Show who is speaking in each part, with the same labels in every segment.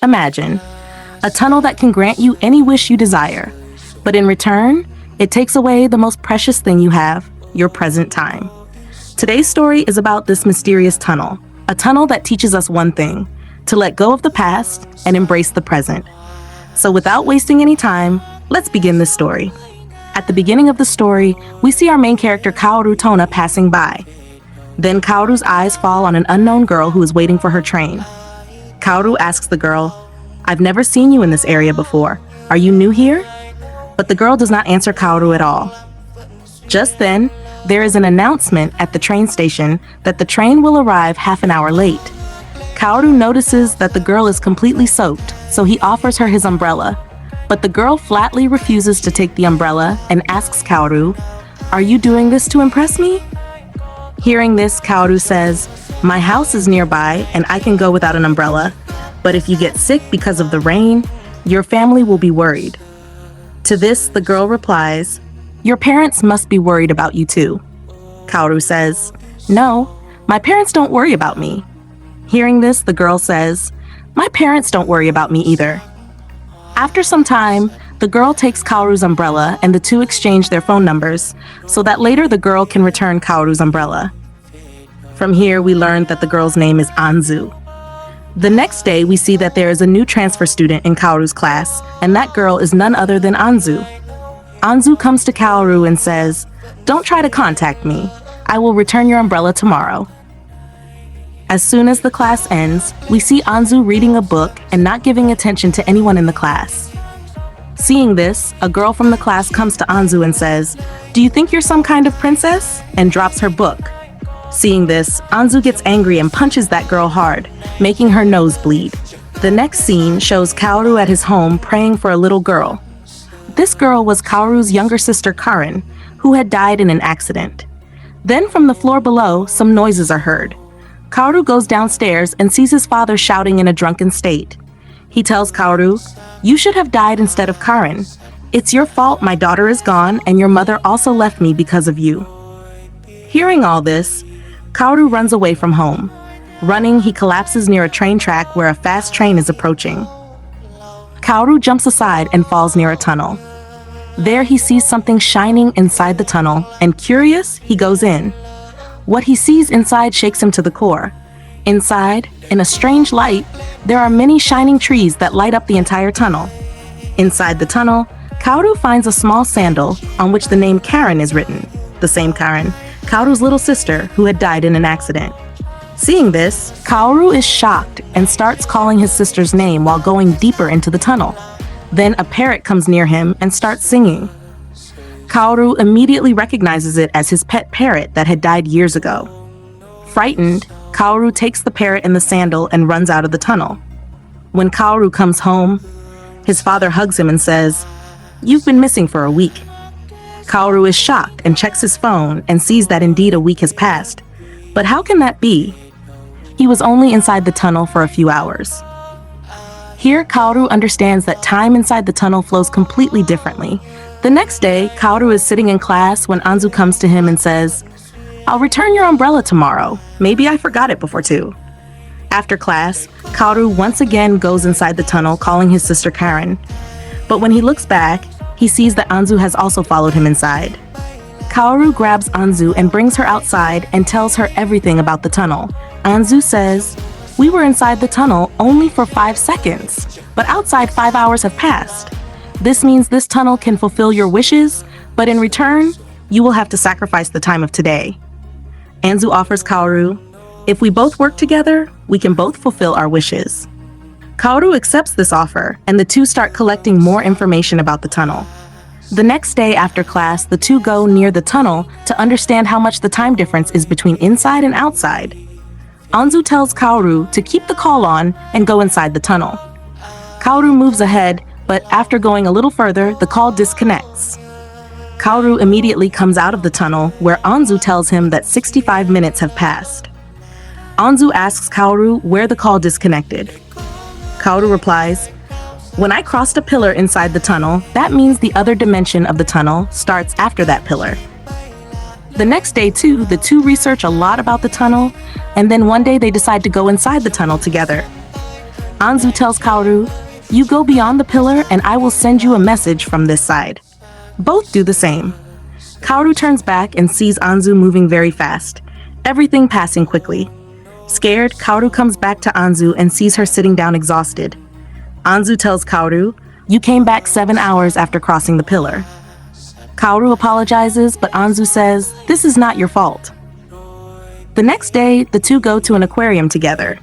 Speaker 1: Imagine a tunnel that can grant you any wish you desire, but in return, it takes away the most precious thing you have, your present time. Today's story is about this mysterious tunnel, a tunnel that teaches us one thing: to let go of the past and embrace the present. So without wasting any time, let's begin this story. At the beginning of the story, we see our main character Kaoru Tona passing by. Then Kaoru's eyes fall on an unknown girl who is waiting for her train. Kaoru asks the girl, "I've never seen you in this area before. Are you new here?" But the girl does not answer Kaoru at all. Just then, there is an announcement at the train station that the train will arrive half an hour late. Kaoru notices that the girl is completely soaked, so he offers her his umbrella. But the girl flatly refuses to take the umbrella and asks Kaoru, "Are you doing this to impress me?" Hearing this, Kaoru says, "My house is nearby and I can go without an umbrella, but if you get sick because of the rain, your family will be worried." To this, the girl replies, "Your parents must be worried about you too." Kaoru says, "No, my parents don't worry about me." Hearing this, the girl says, "My parents don't worry about me either." After some time, the girl takes Kaoru's umbrella and the two exchange their phone numbers so that later the girl can return Kaoru's umbrella. From here, we learn that the girl's name is Anzu. The next day, we see that there is a new transfer student in Kaoru's class, and that girl is none other than Anzu. Anzu comes to Kaoru and says, "Don't try to contact me. I will return your umbrella tomorrow." As soon as the class ends, we see Anzu reading a book and not giving attention to anyone in the class. Seeing this, a girl from the class comes to Anzu and says, "Do you think you're some kind of princess?" and drops her book. Seeing this, Anzu gets angry and punches that girl hard, making her nose bleed. The next scene shows Kaoru at his home praying for a little girl. This girl was Kaoru's younger sister Karen, who had died in an accident. Then from the floor below, some noises are heard. Kaoru goes downstairs and sees his father shouting in a drunken state. He tells Kaoru, "You should have died instead of Karen. It's your fault my daughter is gone and your mother also left me because of you." Hearing all this, Kaoru runs away from home. Running, he collapses near a train track where a fast train is approaching. Kaoru jumps aside and falls near a tunnel. There he sees something shining inside the tunnel, and curious, he goes in. What he sees inside shakes him to the core. Inside, in a strange light, there are many shining trees that light up the entire tunnel. Inside the tunnel, Kaoru finds a small sandal on which the name Karen is written. The same Karen, Kaoru's little sister who had died in an accident. Seeing this, Kaoru is shocked and starts calling his sister's name while going deeper into the tunnel. Then a parrot comes near him and starts singing. Kaoru immediately recognizes it as his pet parrot that had died years ago. Frightened, Kaoru takes the parrot and the sandal and runs out of the tunnel. When Kaoru comes home, his father hugs him and says, "You've been missing for a week." Kaoru is shocked and checks his phone and sees that indeed a week has passed. But how can that be? He was only inside the tunnel for a few hours. Here, Kaoru understands that time inside the tunnel flows completely differently. The next day, Kaoru is sitting in class when Anzu comes to him and says, "I'll return your umbrella tomorrow. Maybe I forgot it before too." After class, Kaoru once again goes inside the tunnel calling his sister Karen. But when he looks back, he sees that Anzu has also followed him inside. Kaoru grabs Anzu and brings her outside and tells her everything about the tunnel. Anzu says, "We were inside the tunnel only for 5 seconds, but outside 5 hours have passed. This means this tunnel can fulfill your wishes, but in return, you will have to sacrifice the time of today." Anzu offers Kaoru, "If we both work together, we can both fulfill our wishes." Kaoru accepts this offer, and the two start collecting more information about the tunnel. The next day after class, the two go near the tunnel to understand how much the time difference is between inside and outside. Anzu tells Kaoru to keep the call on and go inside the tunnel. Kaoru moves ahead, but after going a little further, the call disconnects. Kaoru immediately comes out of the tunnel, where Anzu tells him that 65 minutes have passed. Anzu asks Kaoru where the call disconnected. Kaoru replies, "When I crossed a pillar inside the tunnel, that means the other dimension of the tunnel starts after that pillar." The next day too, the two research a lot about the tunnel, and then one day they decide to go inside the tunnel together. Anzu tells Kaoru, "You go beyond the pillar and I will send you a message from this side." Both do the same. Kaoru turns back and sees Anzu moving very fast, everything passing quickly. Scared, Kaoru comes back to Anzu and sees her sitting down exhausted. Anzu tells Kaoru, "You came back 7 hours after crossing the pillar." Kaoru apologizes, but Anzu says, "This is not your fault." The next day, the two go to an aquarium together.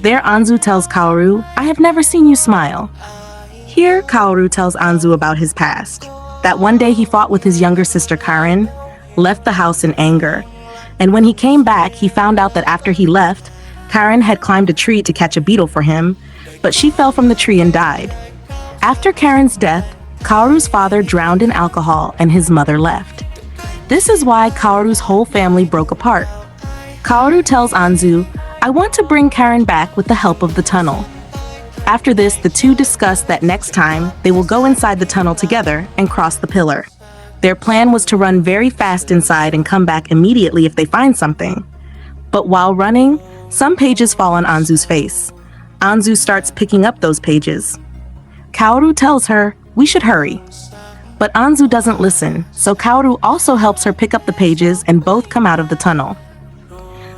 Speaker 1: There, Anzu tells Kaoru, "I have never seen you smile." Here, Kaoru tells Anzu about his past. That one day he fought with his younger sister Karen, left the house in anger. And when he came back, he found out that after he left, Karen had climbed a tree to catch a beetle for him, but she fell from the tree and died. After Karen's death, Kaoru's father drowned in alcohol and his mother left. This is why Kaoru's whole family broke apart. Kaoru tells Anzu, "I want to bring Karen back with the help of the tunnel." After this, the two discuss that next time, they will go inside the tunnel together and cross the pillar. Their plan was to run very fast inside and come back immediately if they find something. But while running, some pages fall on Anzu's face. Anzu starts picking up those pages. Kaoru tells her, "We should hurry." But Anzu doesn't listen, so Kaoru also helps her pick up the pages and both come out of the tunnel.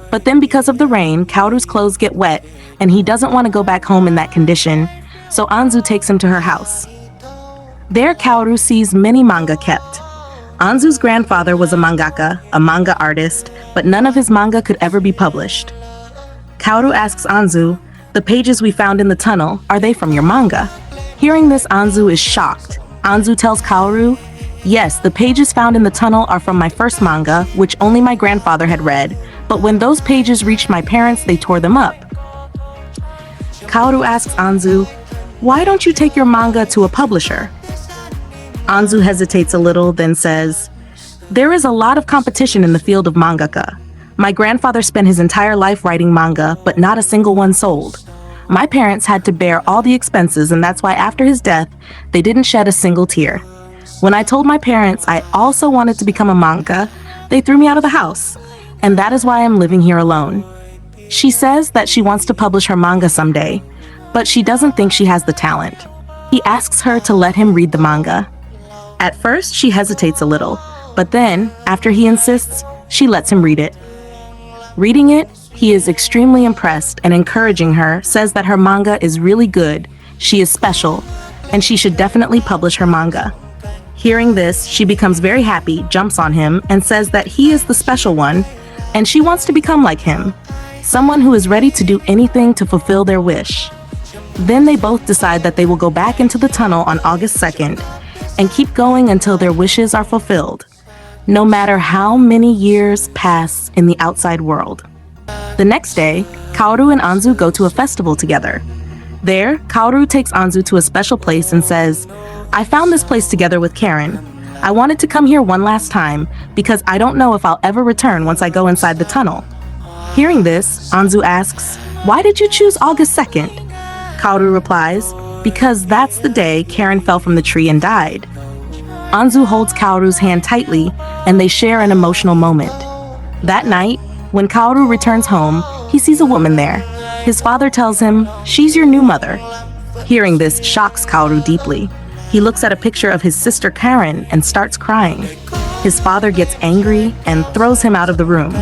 Speaker 1: But then because of the rain, Kaoru's clothes get wet and he doesn't want to go back home in that condition, so Anzu takes him to her house. There, Kaoru sees many manga kept. Anzu's grandfather was a mangaka, a manga artist, but none of his manga could ever be published. Kaoru asks Anzu, "The pages we found in the tunnel, are they from your manga?" Hearing this, Anzu is shocked. Anzu tells Kaoru, "Yes, the pages found in the tunnel are from my first manga, which only my grandfather had read, but when those pages reached my parents, they tore them up." Kaoru asks Anzu, "Why don't you take your manga to a publisher?" Anzu hesitates a little, then says, "There is a lot of competition in the field of mangaka. My grandfather spent his entire life writing manga, but not a single one sold. My parents had to bear all the expenses, and that's why after his death, they didn't shed a single tear. When I told my parents I also wanted to become a mangaka, they threw me out of the house, and that is why I'm living here alone." She says that she wants to publish her manga someday, but she doesn't think she has the talent. He asks her to let him read the manga. At first, she hesitates a little, but then, after he insists, she lets him read it. Reading it, he is extremely impressed and encouraging her, says that her manga is really good, she is special, and she should definitely publish her manga. Hearing this, she becomes very happy, jumps on him, and says that he is the special one, and she wants to become like him, someone who is ready to do anything to fulfill their wish. Then they both decide that they will go back into the tunnel on August 2nd and keep going until their wishes are fulfilled, no matter how many years pass in the outside world. The next day, Kaoru and Anzu go to a festival together. There, Kaoru takes Anzu to a special place and says, "I found this place together with Karen. I wanted to come here one last time because I don't know if I'll ever return once I go inside the tunnel." Hearing this, Anzu asks, "Why did you choose August 2nd? Kaoru replies, "Because that's the day Karen fell from the tree and died." Anzu holds Kaoru's hand tightly, and they share an emotional moment. That night, when Kaoru returns home, he sees a woman there. His father tells him, "She's your new mother." Hearing this shocks Kaoru deeply. He looks at a picture of his sister Karen and starts crying. His father gets angry and throws him out of the room.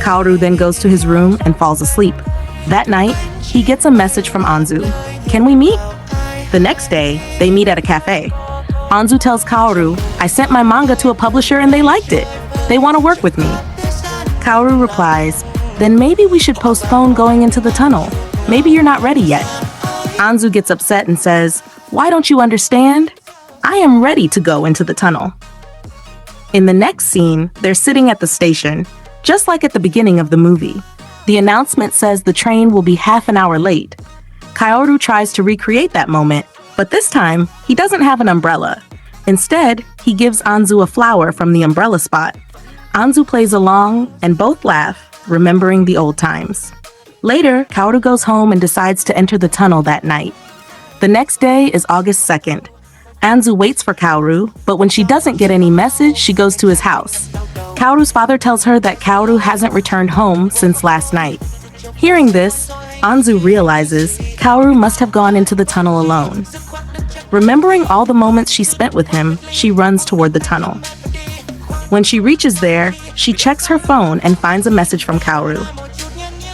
Speaker 1: Kaoru then goes to his room and falls asleep. That night, he gets a message from Anzu. "Can we meet?" The next day, they meet at a cafe. Anzu tells Kaoru, "I sent my manga to a publisher and they liked it. They want to work with me." Kaoru replies, "Then maybe we should postpone going into the tunnel. Maybe you're not ready yet." Anzu gets upset and says, "Why don't you understand? I am ready to go into the tunnel." In the next scene, they're sitting at the station, just like at the beginning of the movie. The announcement says the train will be half an hour late. Kaoru tries to recreate that moment, but this time, he doesn't have an umbrella. Instead, he gives Anzu a flower from the umbrella spot. Anzu plays along, and both laugh, remembering the old times. Later, Kaoru goes home and decides to enter the tunnel that night. The next day is August 2nd. Anzu waits for Kaoru, but when she doesn't get any message, she goes to his house. Kaoru's father tells her that Kaoru hasn't returned home since last night. Hearing this, Anzu realizes Kaoru must have gone into the tunnel alone. Remembering all the moments she spent with him, she runs toward the tunnel. When she reaches there, she checks her phone and finds a message from Kaoru.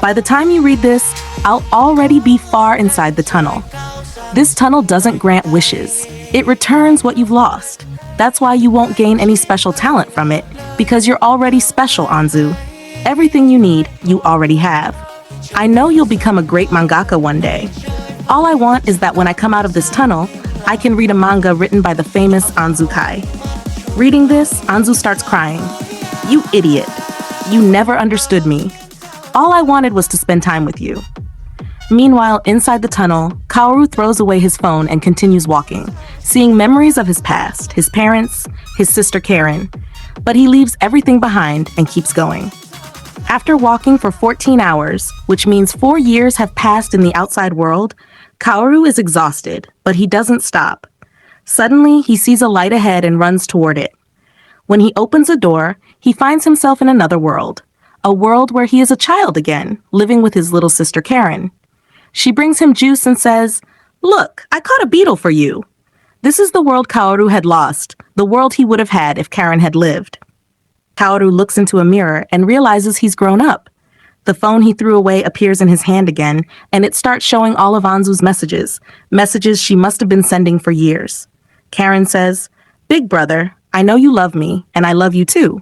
Speaker 1: By the time you read this, I'll already be far inside the tunnel. This tunnel doesn't grant wishes. It returns what you've lost. That's why you won't gain any special talent from it, because you're already special, Anzu. Everything you need, you already have. I know you'll become a great mangaka one day. All I want is that when I come out of this tunnel, I can read a manga written by the famous Anzu. Reading this, Anzu starts crying. You idiot. You never understood me. All I wanted was to spend time with you. Meanwhile, inside the tunnel, Kaoru throws away his phone and continues walking, seeing memories of his past, his parents, his sister Karen. But he leaves everything behind and keeps going. After walking for 14 hours, which means 4 years have passed in the outside world, Kaoru is exhausted, but he doesn't stop. Suddenly, he sees a light ahead and runs toward it. When he opens a door, he finds himself in another world, a world where he is a child again, living with his little sister Karen. She brings him juice and says, "Look, I caught a beetle for you." This is the world Kaoru had lost, the world he would have had if Karen had lived. Kaoru looks into a mirror and realizes he's grown up. The phone he threw away appears in his hand again, and it starts showing all of Anzu's messages she must have been sending for years. Karen says, "Big brother, I know you love me, and I love you too.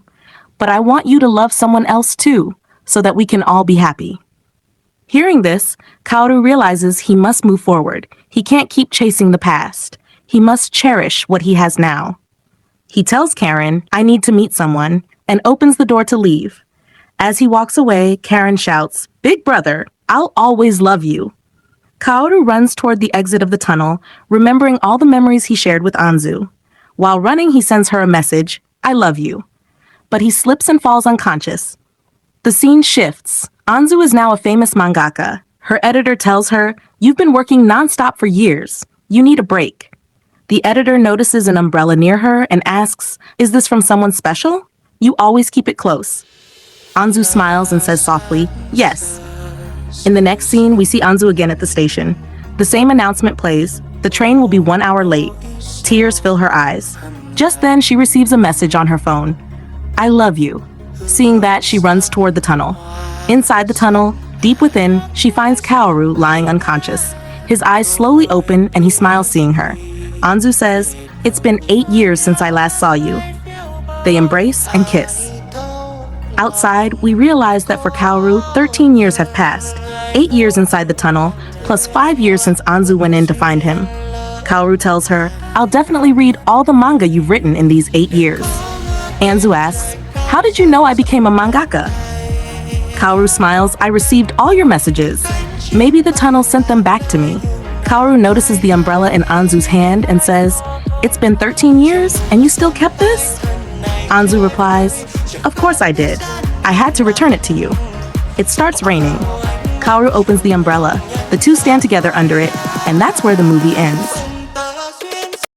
Speaker 1: But I want you to love someone else too, so that we can all be happy." Hearing this, Kaoru realizes he must move forward. He can't keep chasing the past. He must cherish what he has now. He tells Karen, "I need to meet someone," and opens the door to leave. As he walks away, Karen shouts, "Big brother, I'll always love you." Kaoru runs toward the exit of the tunnel, remembering all the memories he shared with Anzu. While running, he sends her a message, "I love you." But he slips and falls unconscious. The scene shifts. Anzu is now a famous mangaka. Her editor tells her, "You've been working nonstop for years. You need a break." The editor notices an umbrella near her and asks, "Is this from someone special? You always keep it close." Anzu smiles and says softly, "Yes." In the next scene, we see Anzu again at the station. The same announcement plays. The train will be 1 hour late. Tears fill her eyes. Just then, she receives a message on her phone. "I love you." Seeing that, she runs toward the tunnel. Inside the tunnel, deep within, she finds Kaoru lying unconscious. His eyes slowly open and he smiles seeing her. Anzu says, "It's been 8 years since I last saw you." They embrace and kiss. Outside, we realize that for Kaoru, 13 years have passed. 8 years inside the tunnel, plus 5 years since Anzu went in to find him. Kaoru tells her, "I'll definitely read all the manga you've written in these 8 years. Anzu asks, "How did you know I became a mangaka?" Kaoru smiles, "I received all your messages. Maybe the tunnel sent them back to me." Kaoru notices the umbrella in Anzu's hand and says, "It's been 13 years and you still kept this?" Anzu replies, "Of course I did. I had to return it to you." It starts raining. Kaoru opens the umbrella. The two stand together under it, and that's where the movie ends.